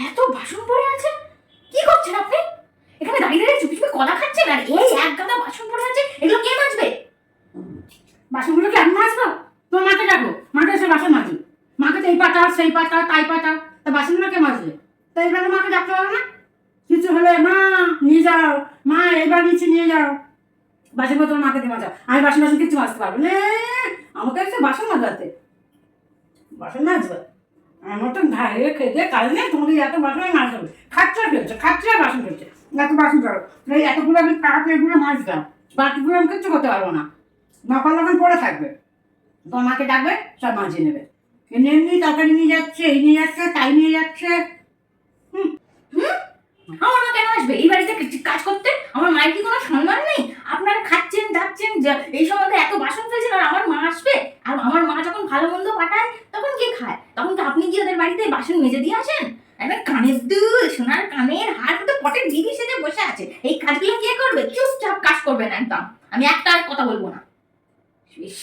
এত বাসন পড়ে আছে, কি করছেন আপনি? এখানে দাঁড়িয়ে দাঁড়িয়ে চুপি চুপি কলা খাচ্ছেন আর এই এক গাদা বাসন পড়ে আছে, এগুলো কে মাজবে? বাসনগুলো কি আমি মাজবো? তোমার মাকে ডাকো, মাকে এসে বাসন মাজি। মাকে তো এই পাতা সেই পাতা তাই পাতা, তা বাসনগুলো কে মাজবে? তো এইবারে মাকে ডাকতে হবে না? কিছু হলে মা নিয়ে যাও, মা এবার নিচে নিয়ে যাও, বাসন বোতল মাকে দিয়ে মাজাও। আমি বাসন বাসন কিছু মাজতে পারবো না, আমাকে এসে বাসন মাজাতে, বাসন মাজবে আমার তো ঘাড়ে খেতে কাজ নেই, তোমাকে এত বাসন মাছ হবে। খাচ্ছা ফেলছে, খাচ্ছা বাসন ফেলছে, এত বাসন করো। এই এতগুলো আমি কাপ এগুলো মাজতাম, বাকিগুলো আমি কিচ্ছু করতে পারবো না, মাপার লাগান পড়ে থাকবে। তোমার মাকে ডাকবে, সব মাঝিয়ে নেবে। এমনি এমনি তরকারি নিয়ে যাচ্ছে, এই নিয়ে যাচ্ছে, তাই নিয়ে যাচ্ছে। আমার মা কেন আসবে এই বাড়িতে কাজ করতে? আমার মায়ের কি কোনো সম্মান নেই? আপনারা খাচ্ছেন যাচ্ছেন, এই সময় এত বাসন ফেলছেন, আর আমার মা আসবে? আর আমার মা যখন ভালো মন্দ পাঠায় তখন কে খায়? তখন তো আপনি কি ওদের বাড়িতে বাসন মেজে দিয়ে আসেন? একবার কানের দুল, সোনার কানের হার তো পটের দিদি সেজে বসে আছে, এই কাজগুলো কে করবে? চুপচাপ কাজ করবেন একদম, আমি একটা আর কথা বলবো না। ইস।